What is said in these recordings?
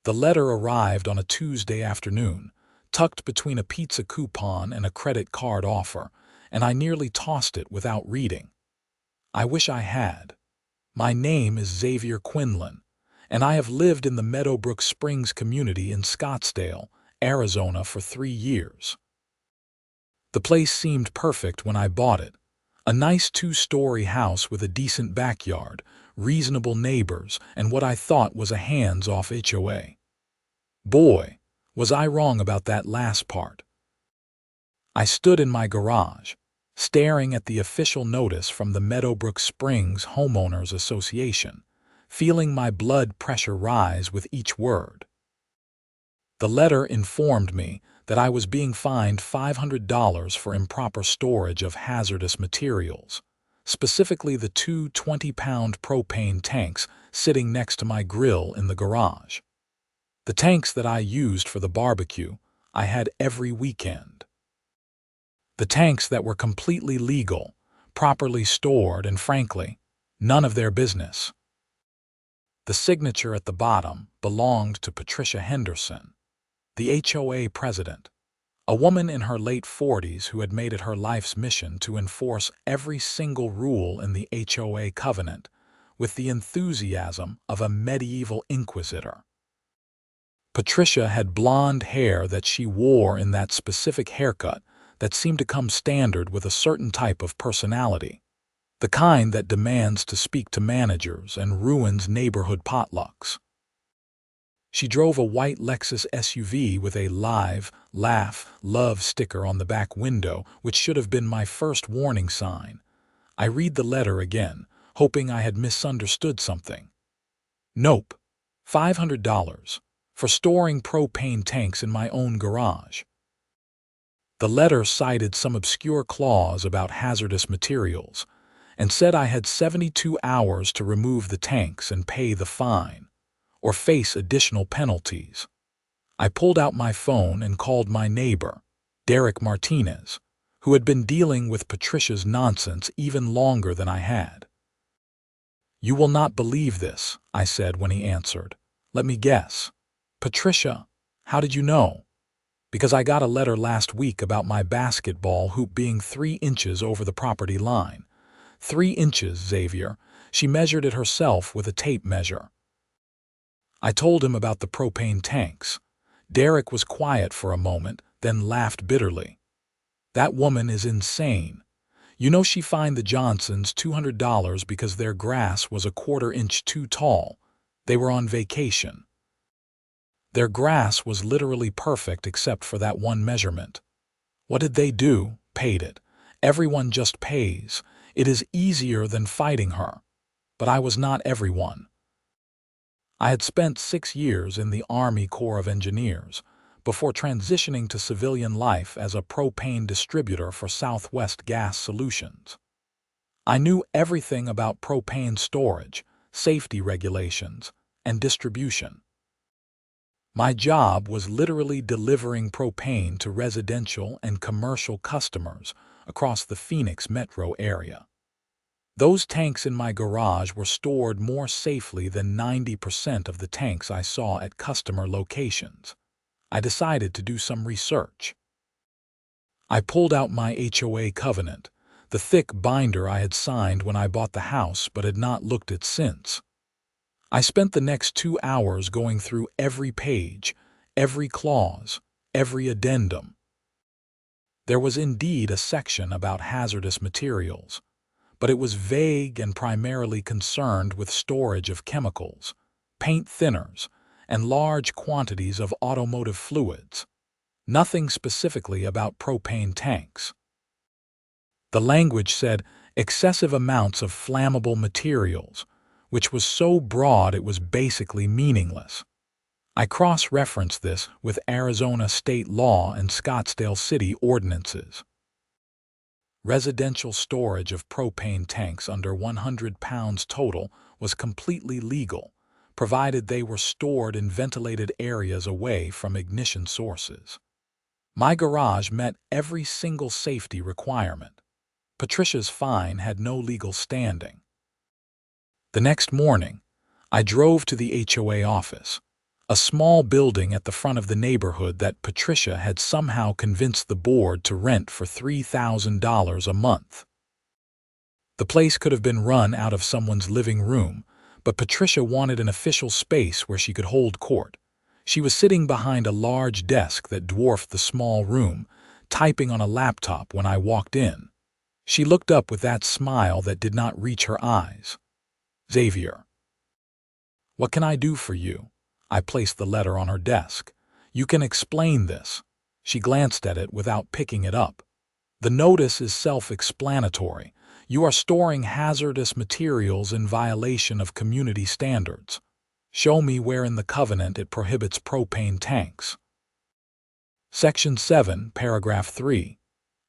The letter arrived on a Tuesday afternoon, tucked between a pizza coupon and a credit card offer, and I nearly tossed it without reading. I wish I had. My name is Xavier Quinlan, and I have lived in the Meadowbrook Springs community in Scottsdale, Arizona for 3 years. The place seemed perfect when I bought it. A nice 2-story house with a decent backyard, reasonable neighbors, and what I thought was a hands-off HOA. Boy, was I wrong about that last part. I stood in my garage, staring at the official notice from the Meadowbrook Springs Homeowners Association, feeling my blood pressure rise with each word. The letter informed me that I was being fined $500 for improper storage of hazardous materials, specifically the two 20-pound propane tanks sitting next to my grill in the garage. The tanks that I used for the barbecue, I had every weekend. The tanks that were completely legal, properly stored, and frankly, none of their business. The signature at the bottom belonged to Patricia Henderson, the HOA president, a woman in her late 40s who had made it her life's mission to enforce every single rule in the HOA covenant with the enthusiasm of a medieval inquisitor. Patricia had blonde hair that she wore in that specific haircut that seemed to come standard with a certain type of personality, the kind that demands to speak to managers and ruins neighborhood potlucks. She drove a white Lexus SUV with a live, laugh, love sticker on the back window, which should have been my first warning sign. I read the letter again, hoping I had misunderstood something. Nope. $500 for storing propane tanks in my own garage. The letter cited some obscure clause about hazardous materials and said I had 72 hours to remove the tanks and pay the fine, or face additional penalties. I pulled out my phone and called my neighbor, Derek Martinez, who had been dealing with Patricia's nonsense even longer than I had. "You will not believe this," I said when he answered. "Let me guess. Patricia, how did you know?" "Because I got a letter last week about my basketball hoop being 3 inches over the property line. 3 inches, Xavier. She measured it herself with a tape measure." I told him about the propane tanks. Derek was quiet for a moment, then laughed bitterly. "That woman is insane. You know she fined the Johnsons $200 because their grass was a 1/4 inch too tall. They were on vacation. Their grass was literally perfect except for that one measurement. What did they do? Paid it. Everyone just pays. It is easier than fighting her. But I was not everyone. I had spent 6 years in the Army Corps of Engineers before transitioning to civilian life as a propane distributor for Southwest Gas Solutions. I knew everything about propane storage, safety regulations, and distribution. My job was literally delivering propane to residential and commercial customers across the Phoenix metro area. Those tanks in my garage were stored more safely than 90% of the tanks I saw at customer locations. I decided to do some research. I pulled out my HOA covenant, the thick binder I had signed when I bought the house but had not looked at since. I spent the next 2 hours going through every page, every clause, every addendum. There was indeed a section about hazardous materials, but it was vague and primarily concerned with storage of chemicals, paint thinners, and large quantities of automotive fluids. Nothing specifically about propane tanks. The language said excessive amounts of flammable materials, which was so broad it was basically meaningless. I cross-referenced this with Arizona state law and Scottsdale city ordinances. Residential storage of propane tanks under 100 pounds total was completely legal, provided they were stored in ventilated areas away from ignition sources. My garage met every single safety requirement. Patricia's fine had no legal standing. The next morning, I drove to the HOA office. A small building at the front of the neighborhood that Patricia had somehow convinced the board to rent for $3,000 a month. The place could have been run out of someone's living room, but Patricia wanted an official space where she could hold court. She was sitting behind a large desk that dwarfed the small room, typing on a laptop when I walked in. She looked up with that smile that did not reach her eyes. "Xavier, what can I do for you?" I placed the letter on her desk. "You can explain this." She glanced at it without picking it up. "The notice is self-explanatory. You are storing hazardous materials in violation of community standards. Show me where in the covenant it prohibits propane tanks." Section 7, Paragraph 3.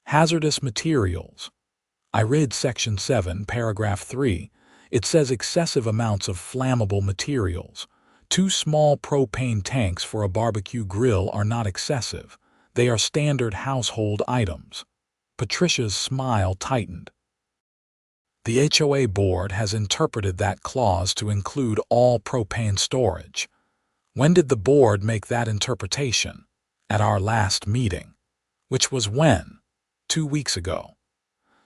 Hazardous materials. I read Section 7, Paragraph 3. It says excessive amounts of flammable materials. 2 small propane tanks for a barbecue grill are not excessive. They are standard household items. Patricia's smile tightened. The HOA board has interpreted that clause to include all propane storage. When did the board make that interpretation? At our last meeting. Which was when? 2 weeks ago.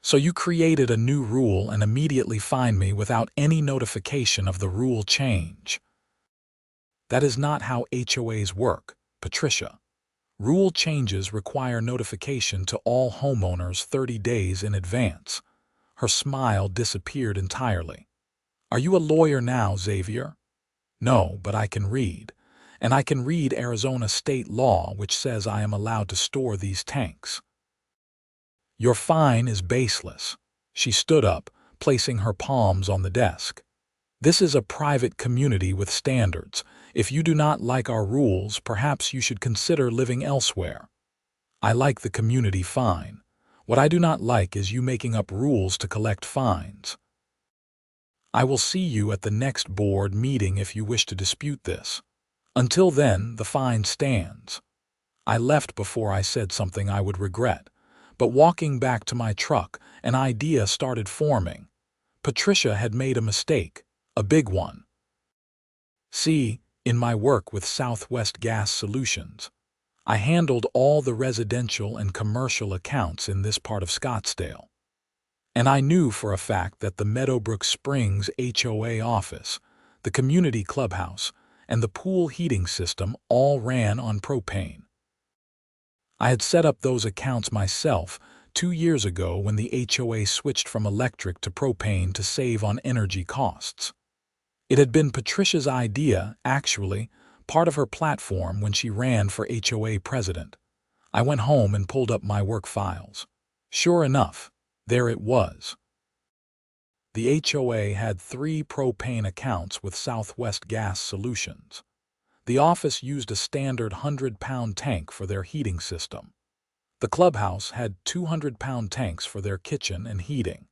So you created a new rule and immediately fined me without any notification of the rule change. That is not how HOAs work, Patricia. Rule changes require notification to all homeowners 30 days in advance. Her smile disappeared entirely. "Are you a lawyer now, Xavier?" "No, but I can read. And I can read Arizona state law, which says I am allowed to store these tanks." "Your fine is baseless." She stood up, placing her palms on the desk. "This is a private community with standards. If you do not like our rules, perhaps you should consider living elsewhere." "I like the community fine. What I do not like is you making up rules to collect fines." "I will see you at the next board meeting if you wish to dispute this. Until then, the fine stands." I left before I said something I would regret, but walking back to my truck, an idea started forming. Patricia had made a mistake, a big one. See, in my work with Southwest Gas Solutions, I handled all the residential and commercial accounts in this part of Scottsdale. And I knew for a fact that the Meadowbrook Springs HOA office, the community clubhouse, and the pool heating system all ran on propane. I had set up those accounts myself 2 years ago when the HOA switched from electric to propane to save on energy costs. It had been Patricia's idea, actually, part of her platform when she ran for HOA president. I went home and pulled up my work files. Sure enough, there it was. The HOA had 3 propane accounts with Southwest Gas Solutions. The office used a standard 100-pound tank for their heating system. The clubhouse had 200-pound tanks for their kitchen and heating.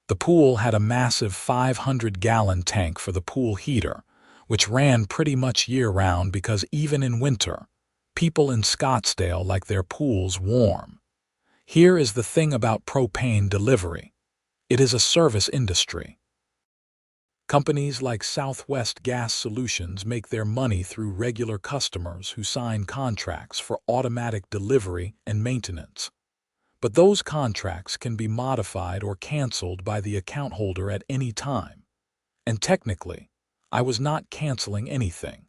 The pool had a massive 500-gallon tank for the pool heater, which ran pretty much year-round because even in winter, people in Scottsdale like their pools warm. Here is the thing about propane delivery. It is a service industry. Companies like Southwest Gas Solutions make their money through regular customers who sign contracts for automatic delivery and maintenance. But those contracts can be modified or canceled by the account holder at any time. And technically, I was not canceling anything.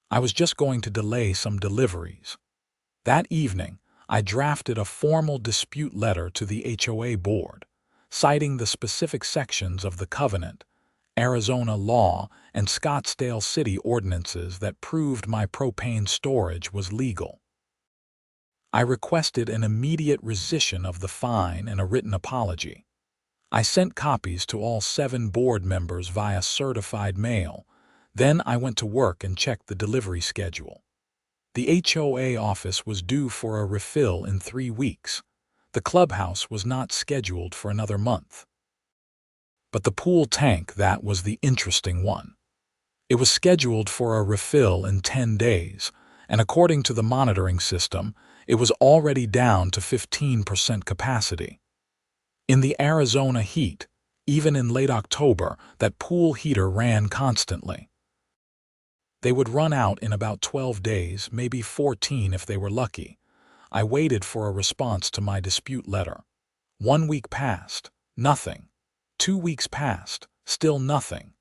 I was just going to delay some deliveries. That evening, I drafted a formal dispute letter to the HOA board, citing the specific sections of the covenant, Arizona law, and Scottsdale city ordinances that proved my propane storage was legal. I requested an immediate rescission of the fine and a written apology. I sent copies to all 7 board members via certified mail. Then I went to work and checked the delivery schedule. The HOA office was due for a refill in 3 weeks. The clubhouse was not scheduled for another month. But the pool tank, that was the interesting one. It was scheduled for a refill in 10 days, and according to the monitoring system, it was already down to 15% capacity. In the Arizona heat, even in late October, that pool heater ran constantly. They would run out in about 12 days, maybe 14 if they were lucky. I waited for a response to my dispute letter. 1 week passed, nothing. 2 weeks passed, still nothing.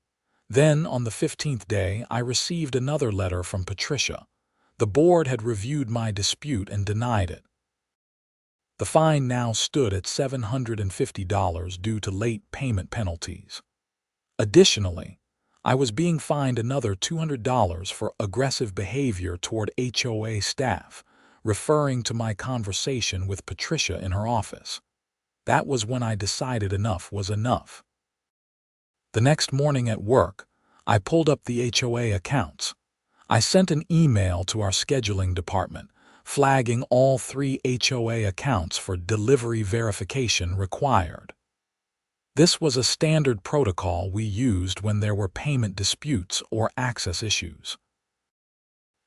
Then, on the 15th day, I received another letter from Patricia. The board had reviewed my dispute and denied it. The fine now stood at $750 due to late payment penalties. Additionally, I was being fined another $200 for aggressive behavior toward HOA staff, referring to my conversation with Patricia in her office. That was when I decided enough was enough. The next morning at work, I pulled up the HOA accounts. I sent an email to our scheduling department, flagging all 3 HOA accounts for delivery verification required. This was a standard protocol we used when there were payment disputes or access issues.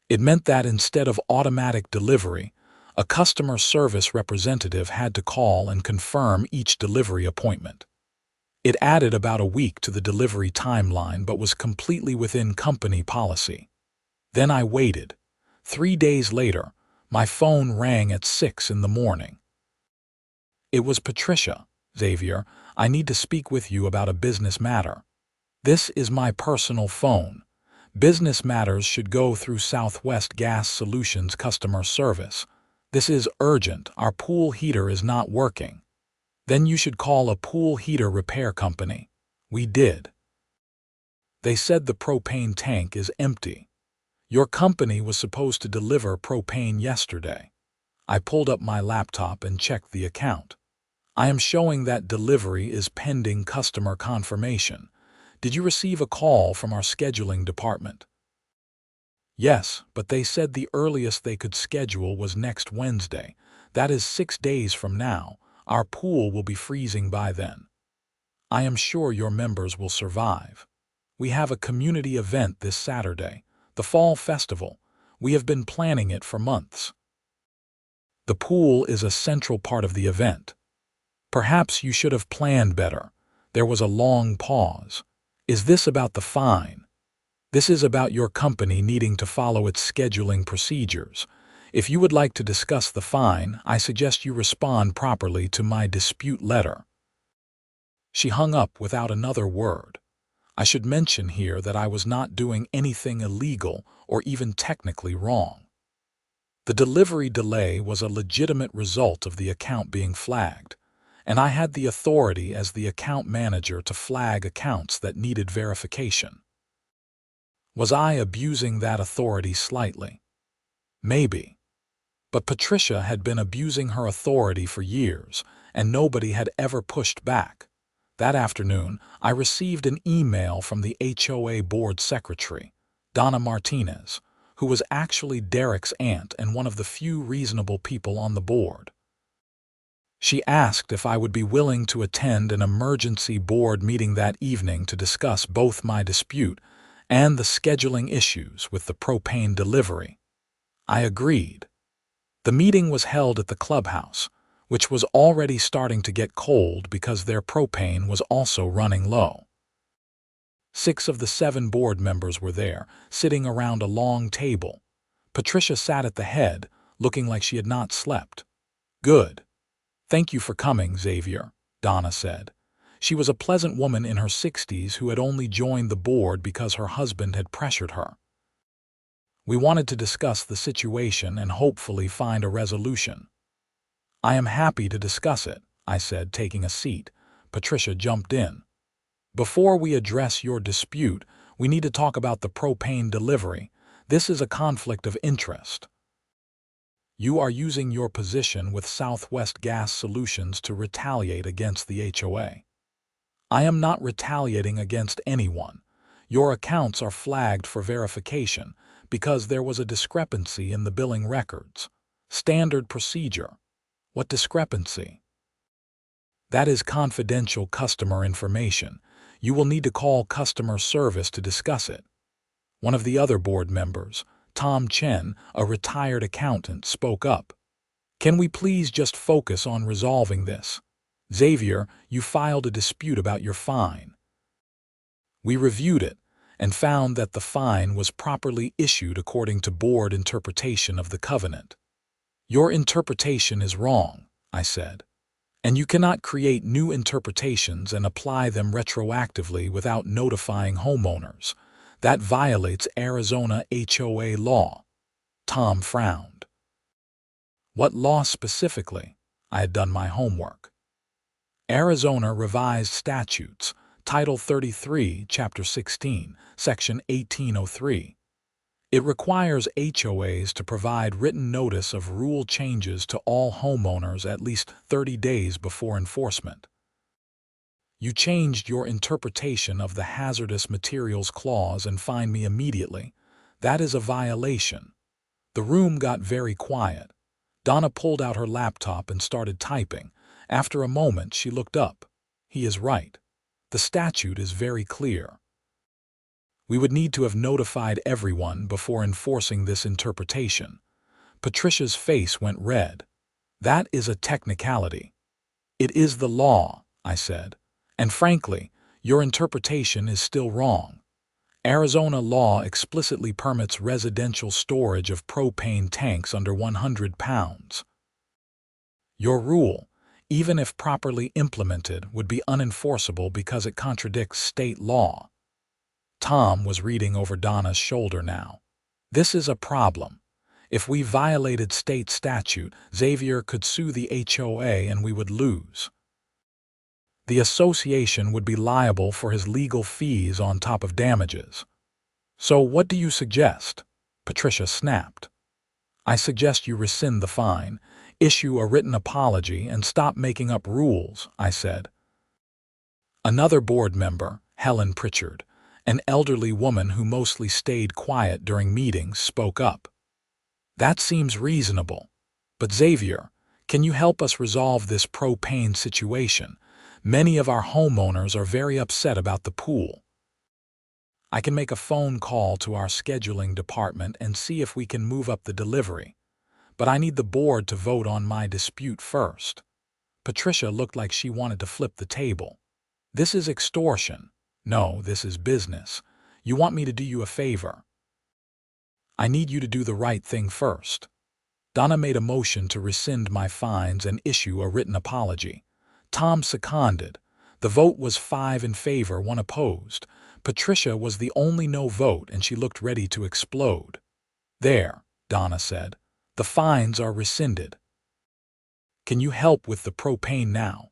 It meant that instead of automatic delivery, a customer service representative had to call and confirm each delivery appointment. It added about a week to the delivery timeline but was completely within company policy. Then I waited. 3 days later, my phone rang at 6 in the morning. It was Patricia. "Xavier, I need to speak with you about a business matter." "This is my personal phone. Business matters should go through Southwest Gas Solutions customer service. This is urgent. Our pool heater is not working." "Then you should call a pool heater repair company." We did. They said the propane tank is empty. Your company was supposed to deliver propane yesterday. I pulled up my laptop and checked the account. I am showing that delivery is pending customer confirmation. Did you receive a call from our scheduling department? Yes, but they said the earliest they could schedule was next Wednesday. That is 6 days from now. Our pool will be freezing by then. I am sure your members will survive. We have a community event this Saturday, the Fall Festival. We have been planning it for months. The pool is a central part of the event. Perhaps you should have planned better. There was a long pause. Is this about the fine? This is about your company needing to follow its scheduling procedures. If you would like to discuss the fine, I suggest you respond properly to my dispute letter. She hung up without another word. I should mention here that I was not doing anything illegal or even technically wrong. The delivery delay was a legitimate result of the account being flagged, and I had the authority as the account manager to flag accounts that needed verification. Was I abusing that authority slightly? Maybe. But Patricia had been abusing her authority for years, and nobody had ever pushed back. That afternoon, I received an email from the HOA board secretary, Donna Martinez, who was actually Derek's aunt and one of the few reasonable people on the board. She asked if I would be willing to attend an emergency board meeting that evening to discuss both my dispute and the scheduling issues with the propane delivery. I agreed. The meeting was held at the clubhouse, which was already starting to get cold because their propane was also running low. 6 of the 7 board members were there, sitting around a long table. Patricia sat at the head, looking like she had not slept. "Good. Thank you for coming, Xavier," Donna said. She was a pleasant woman in her 60s who had only joined the board because her husband had pressured her. "We wanted to discuss the situation and hopefully find a resolution." "I am happy to discuss it," I said, taking a seat. Patricia jumped in. "Before we address your dispute, we need to talk about the propane delivery. This is a conflict of interest. You are using your position with Southwest Gas Solutions to retaliate against the HOA. I am not retaliating against anyone. Your accounts are flagged for verification because there was a discrepancy in the billing records. Standard procedure. What discrepancy? That is confidential customer information. You will need to call customer service to discuss it." One of the other board members, Tom Chen, a retired accountant, spoke up. "Can we please just focus on resolving this? Xavier, you filed a dispute about your fine. We reviewed it, and found that the fine was properly issued according to board interpretation of the covenant. Your interpretation is wrong, I said, and you cannot create new interpretations and apply them retroactively without notifying homeowners. That violates Arizona HOA law. Tom frowned. What law specifically? I had done my homework. Arizona Revised Statutes, Title 33, Chapter 16, Section 1803. It requires HOAs to provide written notice of rule changes to all homeowners at least 30 days before enforcement. You changed your interpretation of the hazardous materials clause and fined me immediately. That is a violation. The room got very quiet. Donna pulled out her laptop and started typing. After a moment, she looked up. He is right. The statute is very clear. We would need to have notified everyone before enforcing this interpretation. Patricia's face went red. That is a technicality. It is the law, I said. And frankly, your interpretation is still wrong. Arizona law explicitly permits residential storage of propane tanks under 100 pounds. Your rule, even if properly implemented, would be unenforceable because it contradicts state law. Tom was reading over Donna's shoulder now. This is a problem. If we violated state statute, Xavier could sue the HOA and we would lose. The association would be liable for his legal fees on top of damages. So what do you suggest? Patricia snapped. I suggest you rescind the fine, issue a written apology, and stop making up rules, I said. Another board member, Helen Pritchard, an elderly woman who mostly stayed quiet during meetings, spoke up. That seems reasonable. But Xavier, can you help us resolve this propane situation? Many of our homeowners are very upset about the pool. I can make a phone call to our scheduling department and see if we can move up the delivery. But I need the board to vote on my dispute first. Patricia looked like she wanted to flip the table. This is extortion. No, this is business. You want me to do you a favor. I need you to do the right thing first. Donna made a motion to rescind my fines and issue a written apology. Tom seconded. The vote was 5 in favor, 1 opposed. Patricia was the only no vote, and she looked ready to explode. There, Donna said. The fines are rescinded. Can you help with the propane now?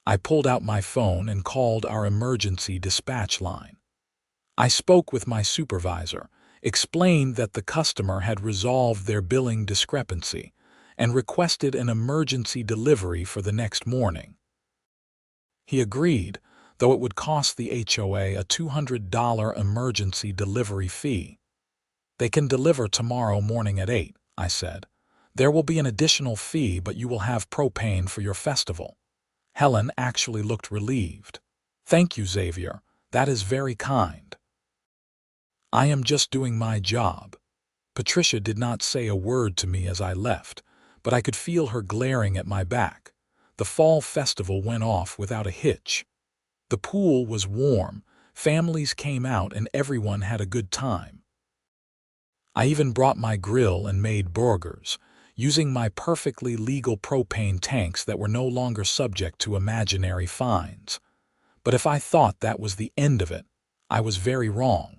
I pulled out my phone and called our emergency dispatch line. I spoke with my supervisor, explained that the customer had resolved their billing discrepancy, and requested an emergency delivery for the next morning. He agreed, though it would cost the HOA a $200 emergency delivery fee. They can deliver tomorrow morning at 8, I said. There will be an additional fee, but you will have propane for your festival. Helen actually looked relieved. Thank you, Xavier. That is very kind. I am just doing my job. Patricia did not say a word to me as I left, but I could feel her glaring at my back. The fall festival went off without a hitch. The pool was warm, families came out, and everyone had a good time. I even brought my grill and made burgers, using my perfectly legal propane tanks that were no longer subject to imaginary fines. But if I thought that was the end of it, I was very wrong.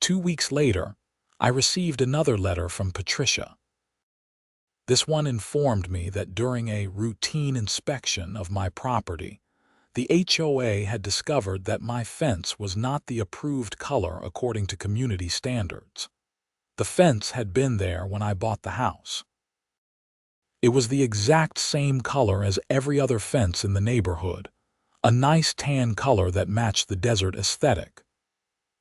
2 weeks later, I received another letter from Patricia. This one informed me that during a routine inspection of my property, the HOA had discovered that my fence was not the approved color according to community standards. The fence had been there when I bought the house. It was the exact same color as every other fence in the neighborhood, a nice tan color that matched the desert aesthetic.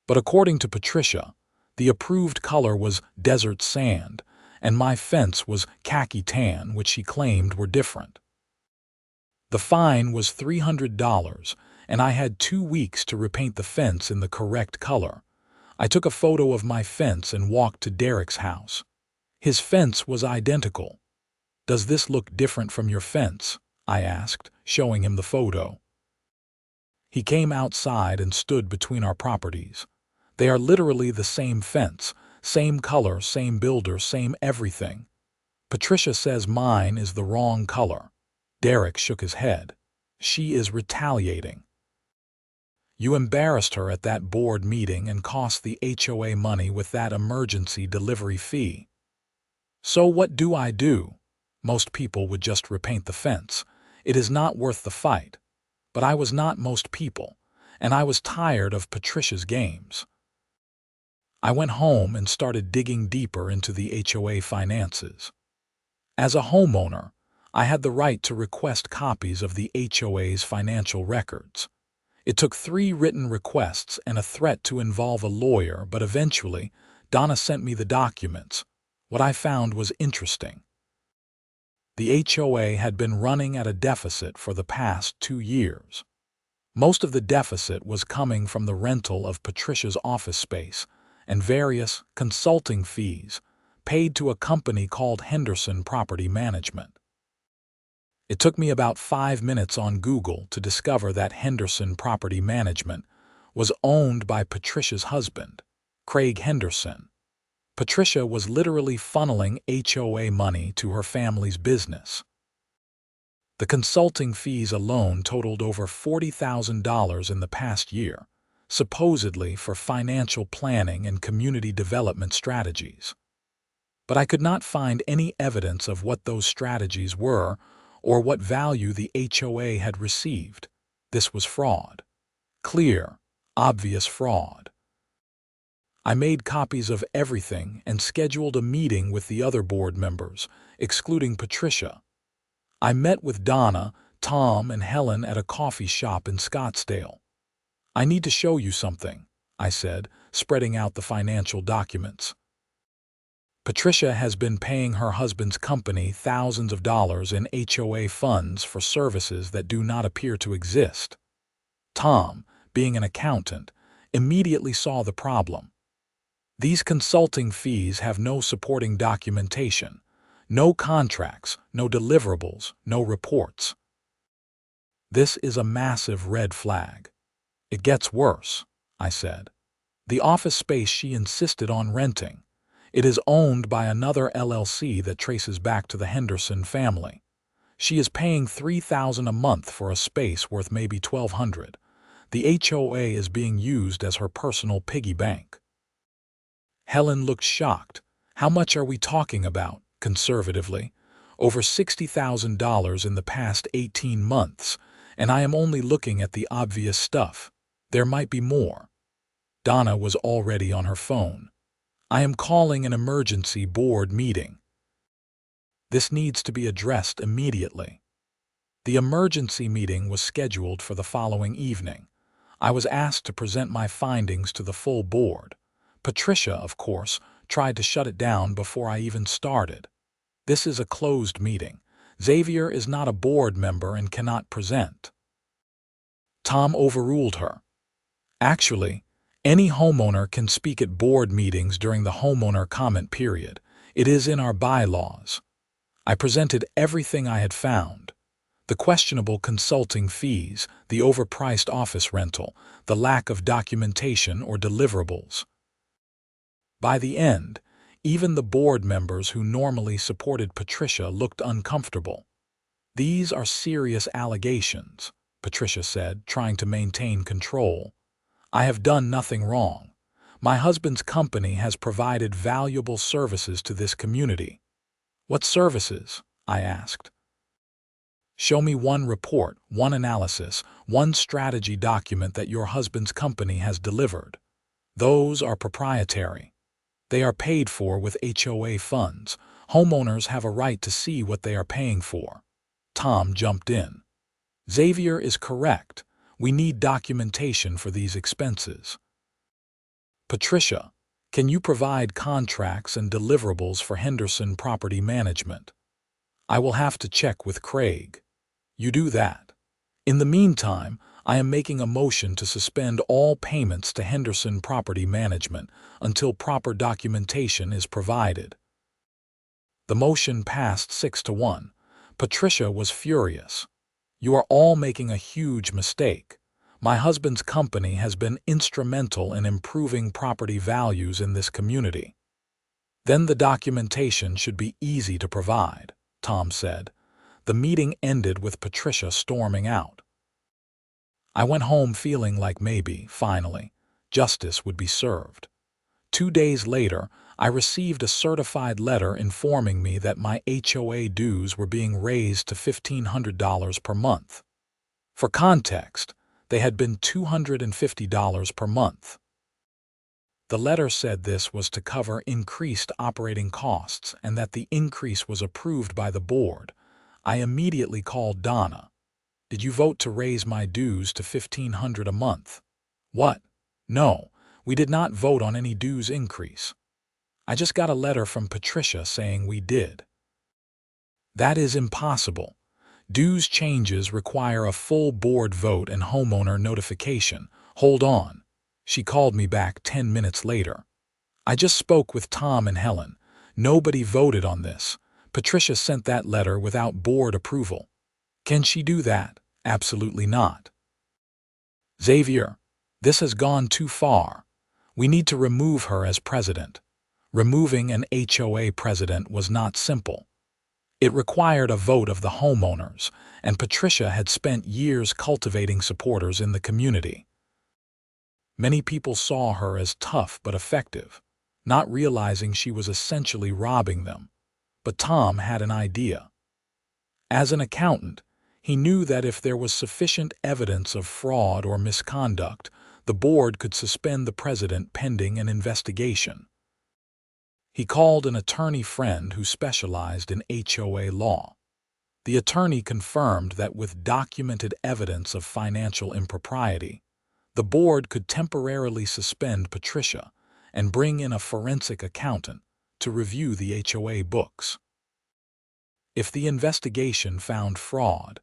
But according to Patricia, the approved color was desert sand, and my fence was khaki tan, which she claimed were different. The fine was $300, and I had 2 weeks to repaint the fence in the correct color. I took a photo of my fence and walked to Derek's house. His fence was identical. Does this look different from your fence? I asked, showing him the photo. He came outside and stood between our properties. They are literally the same fence, same color, same builder, same everything. Patricia says mine is the wrong color. Derek shook his head. She is retaliating. You embarrassed her at that board meeting and cost the HOA money with that emergency delivery fee. So what do I do? Most people would just repaint the fence. It is not worth the fight. But I was not most people, and I was tired of Patricia's games. I went home and started digging deeper into the HOA finances. As a homeowner, I had the right to request copies of the HOA's financial records. It took 3 written requests and a threat to involve a lawyer, but eventually, Donna sent me the documents. What I found was interesting. The HOA had been running at a deficit for the past 2 years. Most of the deficit was coming from the rental of Patricia's office space and various consulting fees paid to a company called Henderson Property Management. It took me about 5 minutes on Google to discover that Henderson Property Management was owned by Patricia's husband, Craig Henderson. Patricia was literally funneling HOA money to her family's business. The consulting fees alone totaled over $40,000 in the past year, supposedly for financial planning and community development strategies. But I could not find any evidence of what those strategies were or what value the HOA had received. This was fraud. Clear, obvious fraud. I made copies of everything and scheduled a meeting with the other board members, excluding Patricia. I met with Donna, Tom, and Helen at a coffee shop in Scottsdale. I need to show you something, I said, spreading out the financial documents. Patricia has been paying her husband's company thousands of dollars in HOA funds for services that do not appear to exist. Tom, being an accountant, immediately saw the problem. These consulting fees have no supporting documentation, no contracts, no deliverables, no reports. This is a massive red flag. It gets worse, I said. The office space she insisted on renting. It is owned by another LLC that traces back to the Henderson family. She is paying $3,000 a month for a space worth maybe $1,200. The HOA is being used as her personal piggy bank. Helen looked shocked. How much are we talking about, conservatively? Over $60,000 in the past 18 months, and I am only looking at the obvious stuff. There might be more. Donna was already on her phone. I am calling an emergency board meeting. This needs to be addressed immediately. The emergency meeting was scheduled for the following evening. I was asked to present my findings to the full board. Patricia, of course, tried to shut it down before I even started. This is a closed meeting. Xavier is not a board member and cannot present. Tom overruled her. Actually, any homeowner can speak at board meetings during the homeowner comment period. It is in our bylaws. I presented everything I had found. The questionable consulting fees, the overpriced office rental, the lack of documentation or deliverables. By the end, even the board members who normally supported Patricia looked uncomfortable. These are serious allegations, Patricia said, trying to maintain control. I have done nothing wrong. My husband's company has provided valuable services to this community. What services? I asked. Show me one report, one analysis, one strategy document that your husband's company has delivered. Those are proprietary. They are paid for with HOA funds. Homeowners have a right to see what they are paying for. Tom jumped in. Xavier is correct. We need documentation for these expenses. Patricia, can you provide contracts and deliverables for Henderson Property Management? I will have to check with Craig. You do that. In the meantime, I am making a motion to suspend all payments to Henderson Property Management until proper documentation is provided. The motion passed 6-1. Patricia was furious. You are all making a huge mistake. My husband's company has been instrumental in improving property values in this community. Then the documentation should be easy to provide, Tom said. The meeting ended with Patricia storming out. I went home feeling like maybe, finally, justice would be served. 2 days later, I received a certified letter informing me that my HOA dues were being raised to $1,500 per month. For context, they had been $250 per month. The letter said this was to cover increased operating costs and that the increase was approved by the board. I immediately called Donna. "Did you vote to raise my dues to $1,500 a month?" "What? No, we did not vote on any dues increase. I just got a letter from Patricia saying we did." "That is impossible. Dues changes require a full board vote and homeowner notification. Hold on." She called me back 10 minutes later. "I just spoke with Tom and Helen. Nobody voted on this. Patricia sent that letter without board approval." "Can she do that?" "Absolutely not." "Xavier, this has gone too far. We need to remove her as president." Removing an HOA president was not simple. It required a vote of the homeowners, and Patricia had spent years cultivating supporters in the community. Many people saw her as tough but effective, not realizing she was essentially robbing them. But Tom had an idea. As an accountant, he knew that if there was sufficient evidence of fraud or misconduct, the board could suspend the president pending an investigation. He called an attorney friend who specialized in HOA law. The attorney confirmed that with documented evidence of financial impropriety, the board could temporarily suspend Patricia and bring in a forensic accountant to review the HOA books. If the investigation found fraud,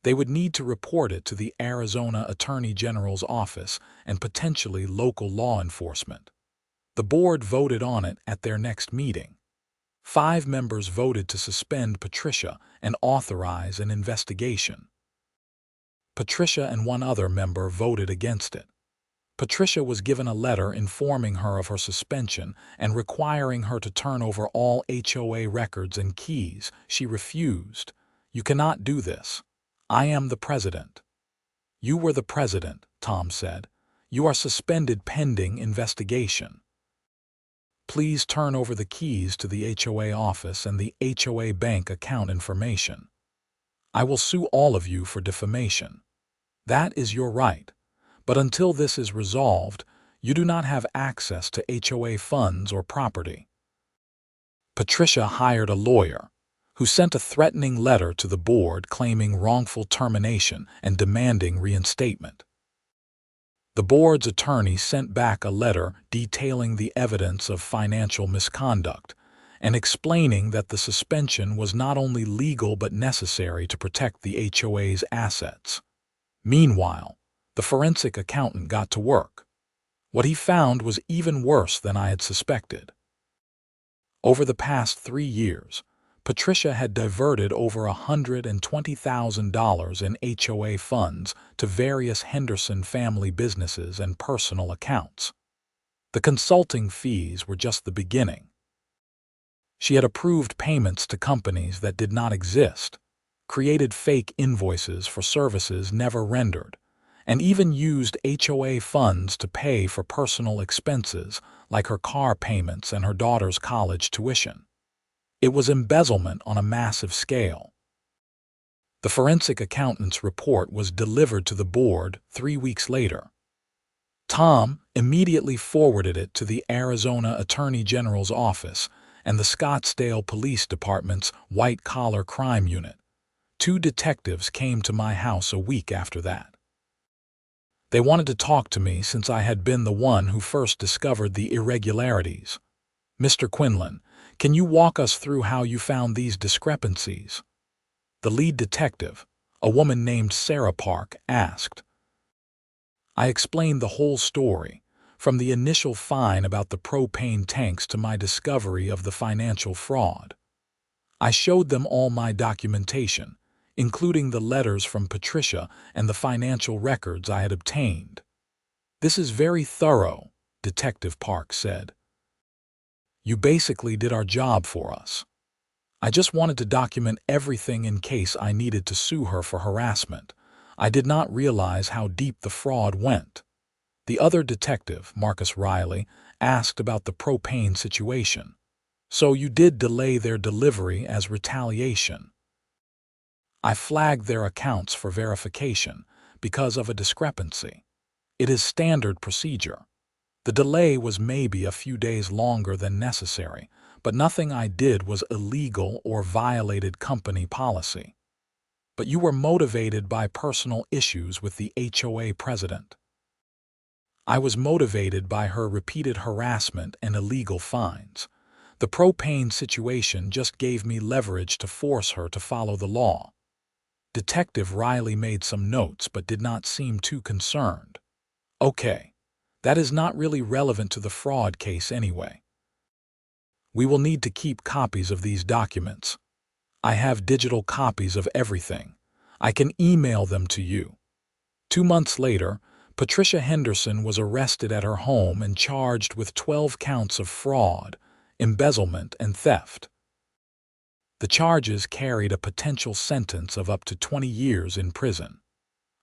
they would need to report it to the Arizona Attorney General's office and potentially local law enforcement. The board voted on it at their next meeting. 5 members voted to suspend Patricia and authorize an investigation. Patricia and 1 other member voted against it. Patricia was given a letter informing her of her suspension and requiring her to turn over all HOA records and keys. She refused. "You cannot do this. I am the president." "You were the president," Tom said. "You are suspended pending investigation. Please turn over the keys to the HOA office and the HOA bank account information. I will sue all of you for defamation. That is your right. But until this is resolved, you do not have access to HOA funds or property." Patricia hired a lawyer, who sent a threatening letter to the board claiming wrongful termination and demanding reinstatement. The board's attorney sent back a letter detailing the evidence of financial misconduct and explaining that the suspension was not only legal but necessary to protect the HOA's assets. Meanwhile, the forensic accountant got to work. What he found was even worse than I had suspected. Over the past 3 years, Patricia had diverted over $120,000 in HOA funds to various Henderson family businesses and personal accounts. The consulting fees were just the beginning. She had approved payments to companies that did not exist, created fake invoices for services never rendered, and even used HOA funds to pay for personal expenses like her car payments and her daughter's college tuition. It was embezzlement on a massive scale. The forensic accountant's report was delivered to the board 3 weeks later. Tom immediately forwarded it to the Arizona Attorney General's office and the Scottsdale Police Department's white-collar crime unit. 2 detectives came to my house a week after that. They wanted to talk to me since I had been the one who first discovered the irregularities. "Mr. Quinlan, can you walk us through how you found these discrepancies?" The lead detective, a woman named Sarah Park, asked. I explained the whole story, from the initial fine about the propane tanks to my discovery of the financial fraud. I showed them all my documentation, including the letters from Patricia and the financial records I had obtained. "This is very thorough," Detective Park said. "You basically did our job for us. I just wanted to document everything in case I needed to sue her for harassment. I did not realize how deep the fraud went." The other detective, Marcus Riley, asked about the propane situation. "So you did delay their delivery as retaliation?" "I flagged their accounts for verification because of a discrepancy. It is standard procedure. The delay was maybe a few days longer than necessary, but nothing I did was illegal or violated company policy." "But you were motivated by personal issues with the HOA president." "I was motivated by her repeated harassment and illegal fines. The propane situation just gave me leverage to force her to follow the law." Detective Riley made some notes but did not seem too concerned. "Okay, that is not really relevant to the fraud case anyway. We will need to keep copies of these documents. I have digital copies of everything. I can email them to you." 2 months later, Patricia Henderson was arrested at her home and charged with 12 counts of fraud, embezzlement, and theft. The charges carried a potential sentence of up to 20 years in prison.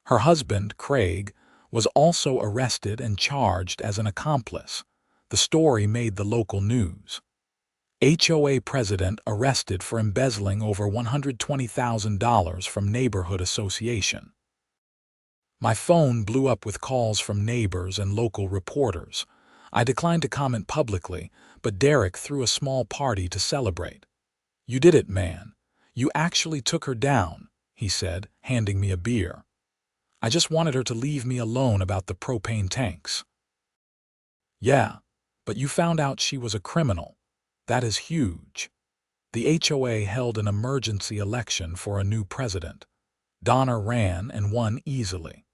Her husband, Craig, was also arrested and charged as an accomplice. The story made the local news. HOA president arrested for embezzling over $120,000 from neighborhood association. My phone blew up with calls from neighbors and local reporters. I declined to comment publicly, but Derek threw a small party to celebrate. "You did it, man. You actually took her down," he said, handing me a beer. "I just wanted her to leave me alone about the propane tanks." "Yeah, but you found out she was a criminal. That is huge." The HOA held an emergency election for a new president. Donna ran and won easily.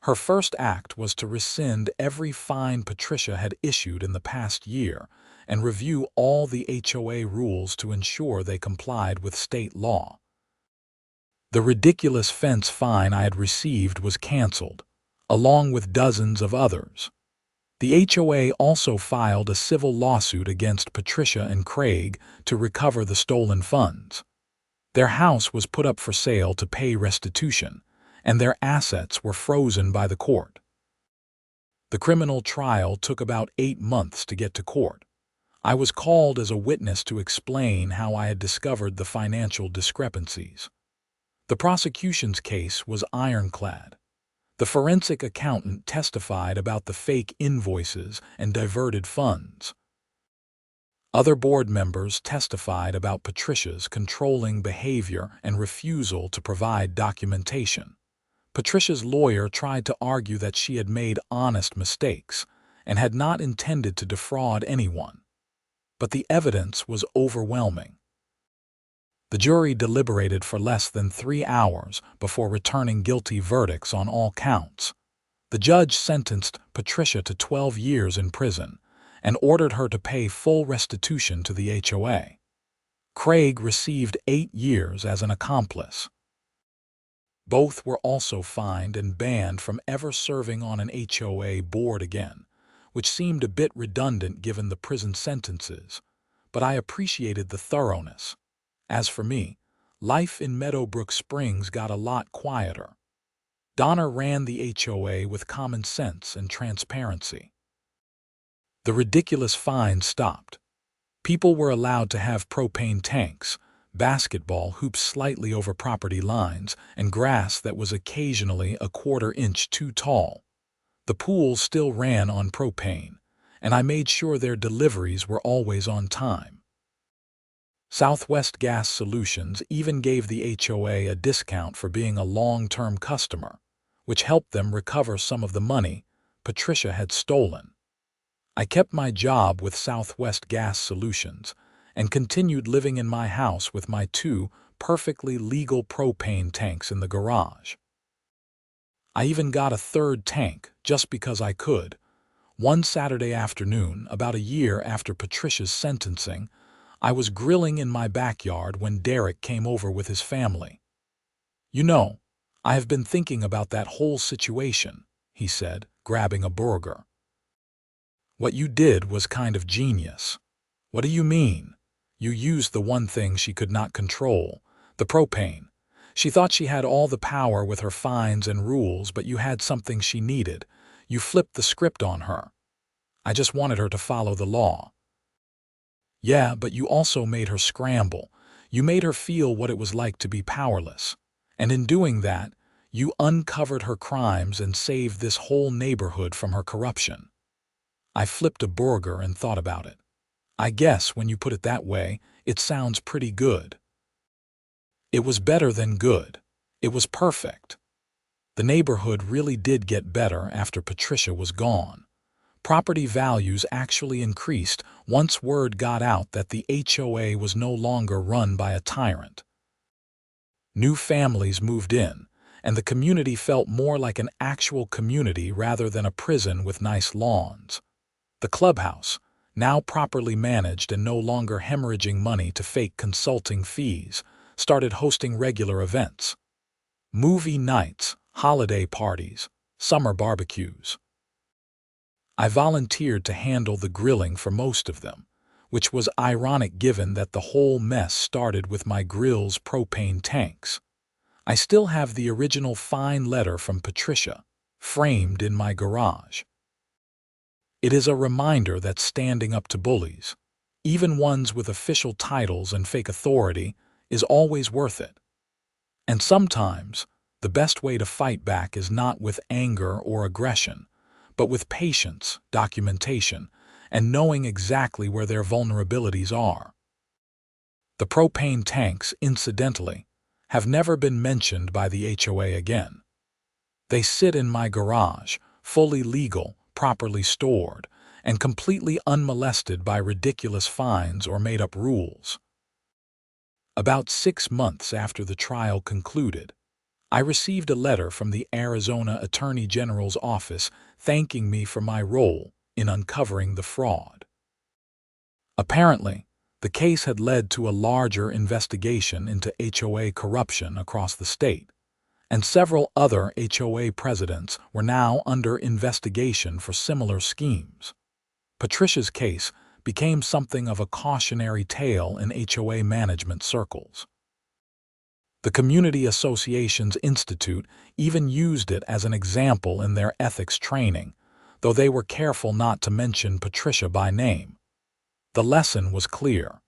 Her first act was to rescind every fine Patricia had issued in the past year and review all the HOA rules to ensure they complied with state law. The ridiculous fence fine I had received was canceled, along with dozens of others. The HOA also filed a civil lawsuit against Patricia and Craig to recover the stolen funds. Their house was put up for sale to pay restitution, and their assets were frozen by the court. The criminal trial took about 8 months to get to court. I was called as a witness to explain how I had discovered the financial discrepancies. The prosecution's case was ironclad. The forensic accountant testified about the fake invoices and diverted funds. Other board members testified about Patricia's controlling behavior and refusal to provide documentation. Patricia's lawyer tried to argue that she had made honest mistakes and had not intended to defraud anyone. But the evidence was overwhelming. The jury deliberated for less than 3 hours before returning guilty verdicts on all counts. The judge sentenced Patricia to 12 years in prison and ordered her to pay full restitution to the HOA. Craig received 8 years as an accomplice. Both were also fined and banned from ever serving on an HOA board again, which seemed a bit redundant given the prison sentences, but I appreciated the thoroughness. As for me, life in Meadowbrook Springs got a lot quieter. Donna ran the HOA with common sense and transparency. The ridiculous fines stopped. People were allowed to have propane tanks, basketball hoops slightly over property lines, and grass that was occasionally a quarter-inch too tall. The pool still ran on propane, and I made sure their deliveries were always on time. Southwest Gas Solutions even gave the HOA a discount for being a long-term customer, which helped them recover some of the money Patricia had stolen. I kept my job with Southwest Gas Solutions and continued living in my house with my 2 perfectly legal propane tanks in the garage. I even got a 3rd tank just because I could. One Saturday afternoon, about a year after Patricia's sentencing, I was grilling in my backyard when Derek came over with his family. You know, I have been thinking about that whole situation, he said, grabbing a burger. What you did was kind of genius. What do you mean? You used the one thing she could not control, the propane. She thought she had all the power with her fines and rules, but you had something she needed. You flipped the script on her. I just wanted her to follow the law. Yeah, but you also made her scramble. You made her feel what it was like to be powerless. And in doing that, you uncovered her crimes and saved this whole neighborhood from her corruption. I flipped a burger and thought about it. I guess when you put it that way, it sounds pretty good. It was better than good. It was perfect. The neighborhood really did get better after Patricia was gone. Property values actually increased once word got out that the HOA was no longer run by a tyrant. New families moved in, and the community felt more like an actual community rather than a prison with nice lawns. The clubhouse, now properly managed and no longer hemorrhaging money to fake consulting fees, started hosting regular events. Movie nights, holiday parties, summer barbecues. I volunteered to handle the grilling for most of them, which was ironic given that the whole mess started with my grill's propane tanks. I still have the original fine letter from Patricia, framed in my garage. It is a reminder that standing up to bullies, even ones with official titles and fake authority, is always worth it. And sometimes, the best way to fight back is not with anger or aggression, but with patience, documentation, and knowing exactly where their vulnerabilities are. The propane tanks, incidentally, have never been mentioned by the HOA again. They sit in my garage, fully legal, properly stored, and completely unmolested by ridiculous fines or made-up rules. About 6 months after the trial concluded, I received a letter from the Arizona Attorney General's office thanking me for my role in uncovering the fraud. Apparently, the case had led to a larger investigation into HOA corruption across the state, and several other HOA presidents were now under investigation for similar schemes. Patricia's case became something of a cautionary tale in HOA management circles. The Community Associations Institute even used it as an example in their ethics training, though they were careful not to mention Patricia by name. The lesson was clear.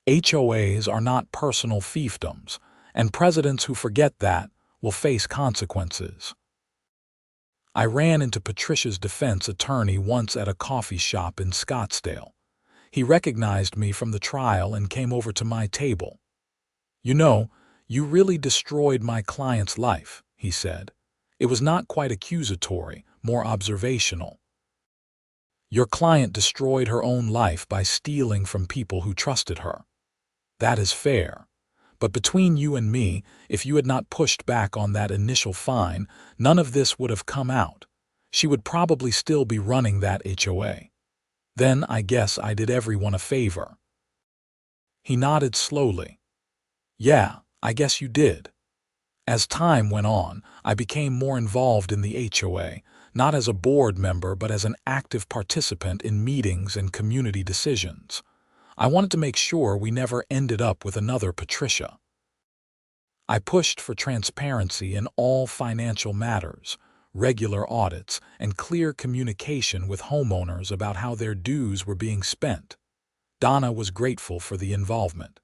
HOAs are not personal fiefdoms, and presidents who forget that will face consequences. I ran into Patricia's defense attorney once at a coffee shop in Scottsdale. He recognized me from the trial and came over to my table. "You know, you really destroyed my client's life," he said. It was not quite accusatory, more observational. "Your client destroyed her own life by stealing from people who trusted her. That is fair. But between you and me, if you had not pushed back on that initial fine, none of this would have come out. She would probably still be running that HOA. Then I guess I did everyone a favor." He nodded slowly. "Yeah, I guess you did." As time went on, I became more involved in the HOA, not as a board member but as an active participant in meetings and community decisions. I wanted to make sure we never ended up with another Patricia. I pushed for transparency in all financial matters, regular audits, and clear communication with homeowners about how their dues were being spent. Donna was grateful for the involvement.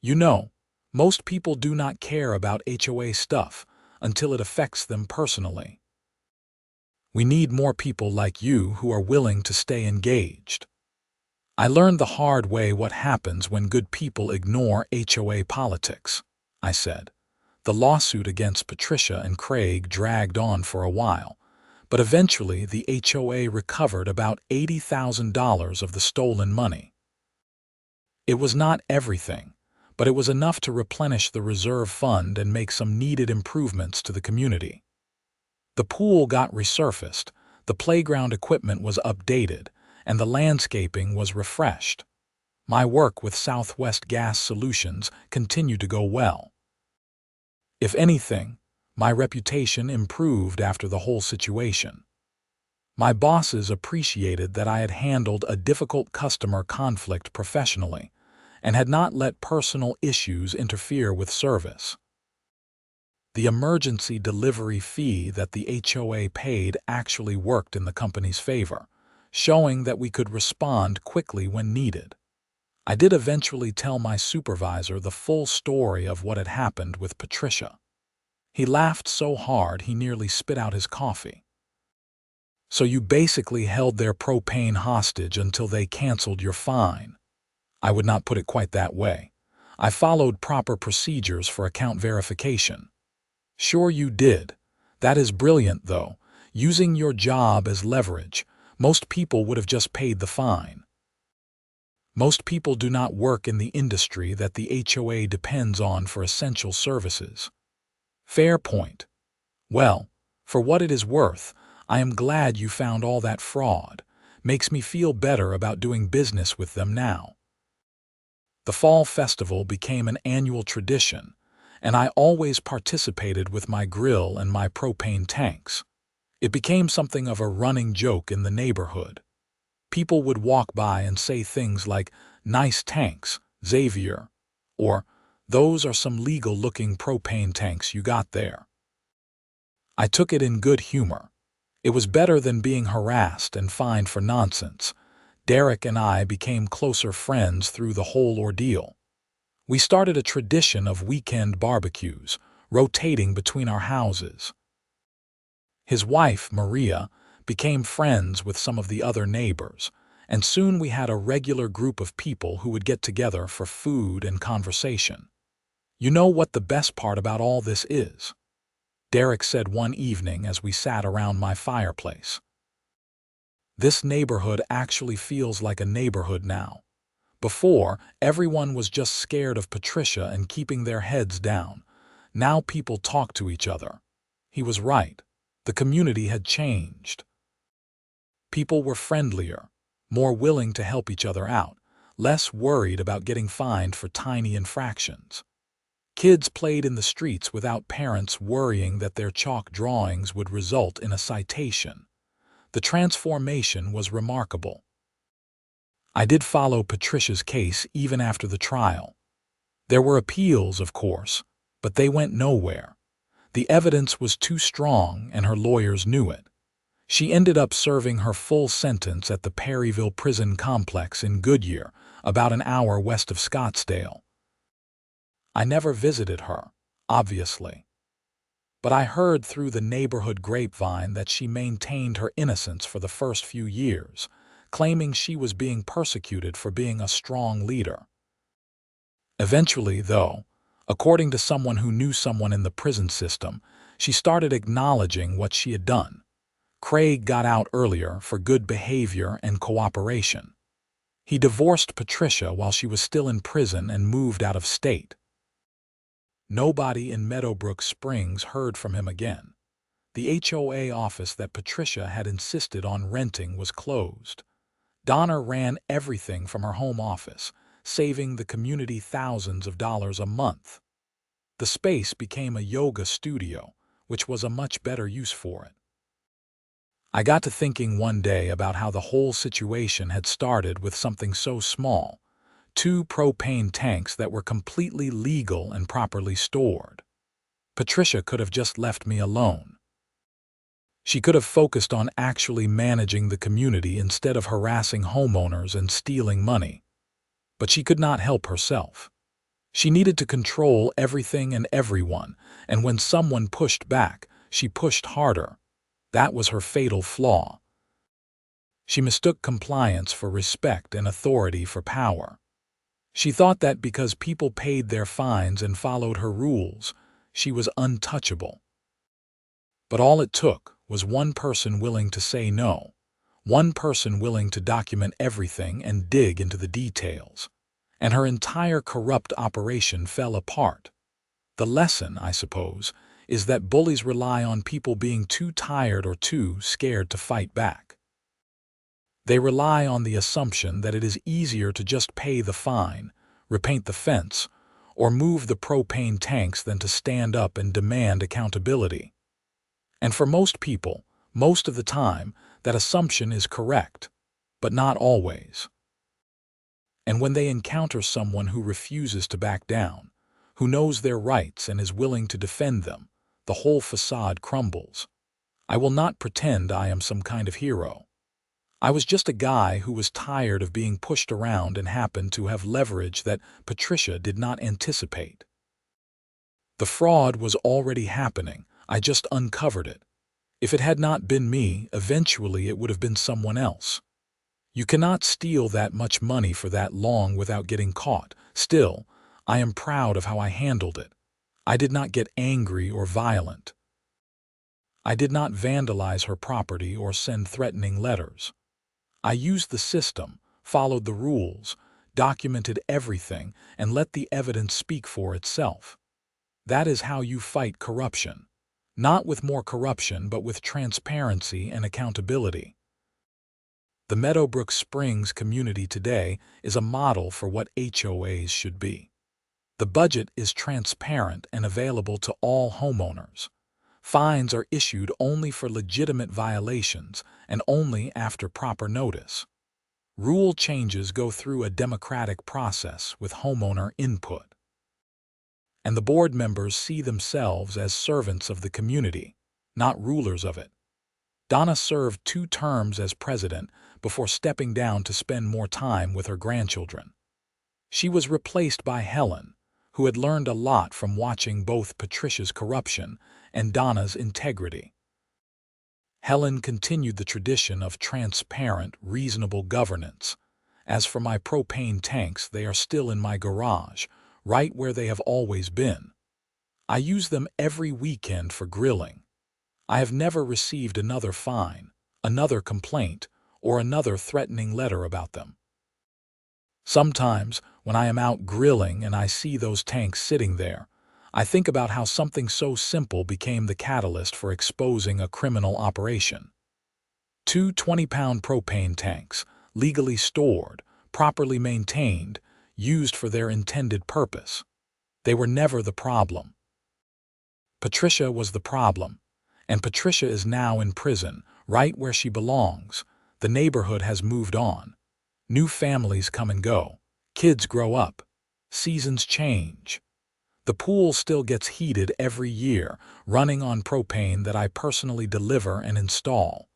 "You know, most people do not care about HOA stuff until it affects them personally. We need more people like you who are willing to stay engaged." I learned the hard way what happens when good people ignore HOA politics, I said. The lawsuit against Patricia and Craig dragged on for a while, but eventually the HOA recovered about $80,000 of the stolen money. It was not everything, but it was enough to replenish the reserve fund and make some needed improvements to the community. The pool got resurfaced, the playground equipment was updated, and the landscaping was refreshed. My work with Southwest Gas Solutions continued to go well. If anything, my reputation improved after the whole situation. My bosses appreciated that I had handled a difficult customer conflict professionally and had not let personal issues interfere with service. The emergency delivery fee that the HOA paid actually worked in the company's favor, showing that we could respond quickly when needed. I did eventually tell my supervisor the full story of what had happened with Patricia. He laughed so hard he nearly spit out his coffee. So you basically held their propane hostage until they canceled your fine. I would not put it quite that way. I followed proper procedures for account verification. Sure you did. That is brilliant, though. Using your job as leverage, most people would have just paid the fine. Most people do not work in the industry that the HOA depends on for essential services. Fair point. Well, for what it is worth, I am glad you found all that fraud. Makes me feel better about doing business with them now. The fall festival became an annual tradition, and I always participated with my grill and my propane tanks. It became something of a running joke in the neighborhood. People would walk by and say things like, "Nice tanks, Xavier," or "Those are some legal-looking propane tanks you got there." I took it in good humor. It was better than being harassed and fined for nonsense. Derek and I became closer friends through the whole ordeal. We started a tradition of weekend barbecues, rotating between our houses. His wife, Maria, became friends with some of the other neighbors, and soon we had a regular group of people who would get together for food and conversation. You know what the best part about all this is? Derek said one evening as we sat around my fireplace. This neighborhood actually feels like a neighborhood now. Before, everyone was just scared of Patricia and keeping their heads down. Now people talk to each other. He was right. The community had changed. People were friendlier, more willing to help each other out, less worried about getting fined for tiny infractions. Kids played in the streets without parents worrying that their chalk drawings would result in a citation. The transformation was remarkable. I did follow Patricia's case even after the trial. There were appeals, of course, but they went nowhere. The evidence was too strong and her lawyers knew it. She ended up serving her full sentence at the Perryville Prison Complex in Goodyear, about an hour west of Scottsdale. I never visited her, obviously. But I heard through the neighborhood grapevine that she maintained her innocence for the first few years, claiming she was being persecuted for being a strong leader. Eventually, though, according to someone who knew someone in the prison system, she started acknowledging what she had done. Craig got out earlier for good behavior and cooperation. He divorced Patricia while she was still in prison and moved out of state. Nobody in Meadowbrook Springs heard from him again. The HOA office that Patricia had insisted on renting was closed. Donna ran everything from her home office, saving the community thousands of dollars a month. The space became a yoga studio, which was a much better use for it. I got to thinking one day about how the whole situation had started with something so small, 2 propane tanks that were completely legal and properly stored. Patricia could have just left me alone. She could have focused on actually managing the community instead of harassing homeowners and stealing money. But she could not help herself. She needed to control everything and everyone, and when someone pushed back, she pushed harder. That was her fatal flaw. She mistook compliance for respect and authority for power. She thought that because people paid their fines and followed her rules, she was untouchable. But all it took was one person willing to say no, one person willing to document everything and dig into the details, and her entire corrupt operation fell apart. The lesson, I suppose, is that bullies rely on people being too tired or too scared to fight back. They rely on the assumption that it is easier to just pay the fine, repaint the fence, or move the propane tanks than to stand up and demand accountability. And for most people, most of the time, that assumption is correct, but not always. And when they encounter someone who refuses to back down, who knows their rights and is willing to defend them, the whole facade crumbles. I will not pretend I am some kind of hero. I was just a guy who was tired of being pushed around and happened to have leverage that Patricia did not anticipate. The fraud was already happening. I just uncovered it. If it had not been me, eventually it would have been someone else. You cannot steal that much money for that long without getting caught. Still, I am proud of how I handled it. I did not get angry or violent. I did not vandalize her property or send threatening letters. I used the system, followed the rules, documented everything, and let the evidence speak for itself. That is how you fight corruption. Not with more corruption, but with transparency and accountability. The Meadowbrook Springs community today is a model for what HOAs should be. The budget is transparent and available to all homeowners. Fines are issued only for legitimate violations and only after proper notice. Rule changes go through a democratic process with homeowner input. And the board members see themselves as servants of the community, not rulers of it. Donna served 2 terms as president before stepping down to spend more time with her grandchildren. She was replaced by Helen, who had learned a lot from watching both Patricia's corruption and Donna's integrity. Helen continued the tradition of transparent, reasonable governance. As for my propane tanks, they are still in my garage, right where they have always been. I use them every weekend for grilling. I have never received another fine, another complaint, or another threatening letter about them. Sometimes, when I am out grilling and I see those tanks sitting there, I think about how something so simple became the catalyst for exposing a criminal operation. 2 20-pound propane tanks, legally stored, properly maintained, used for their intended purpose. They were never the problem. Patricia was the problem, and Patricia is now in prison, right where she belongs. The neighborhood has moved on. New families come and go. Kids grow up. Seasons change. The pool still gets heated every year, running on propane that I personally deliver and install.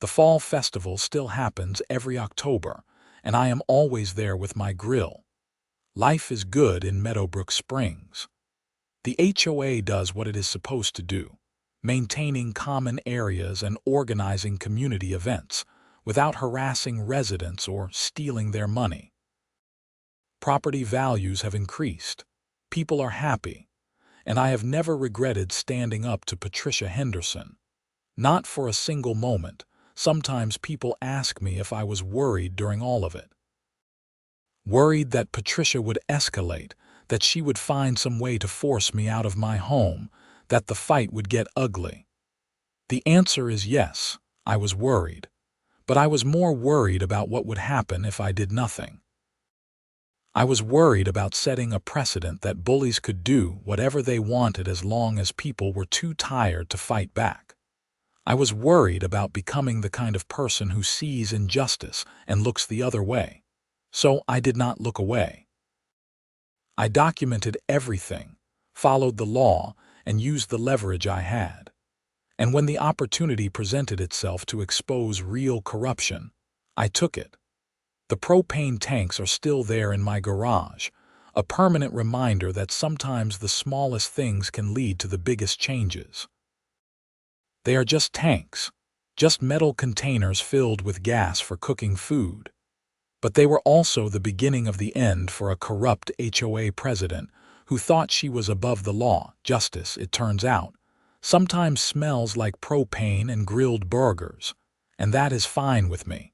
The fall festival still happens every October, and I am always there with my grill. Life is good in Meadowbrook Springs. The HOA does what it is supposed to do, maintaining common areas and organizing community events, without harassing residents or stealing their money. Property values have increased. People are happy, and I have never regretted standing up to Patricia Henderson. Not for a single moment. Sometimes people ask me if I was worried during all of it. Worried that Patricia would escalate, that she would find some way to force me out of my home, that the fight would get ugly. The answer is yes, I was worried. But I was more worried about what would happen if I did nothing. I was worried about setting a precedent that bullies could do whatever they wanted as long as people were too tired to fight back. I was worried about becoming the kind of person who sees injustice and looks the other way. So I did not look away. I documented everything, followed the law, and used the leverage I had. And when the opportunity presented itself to expose real corruption, I took it. The propane tanks are still there in my garage, a permanent reminder that sometimes the smallest things can lead to the biggest changes. They are just tanks, just metal containers filled with gas for cooking food. But they were also the beginning of the end for a corrupt HOA president who thought she was above the law. Justice, it turns out, sometimes smells like propane and grilled burgers, and that is fine with me.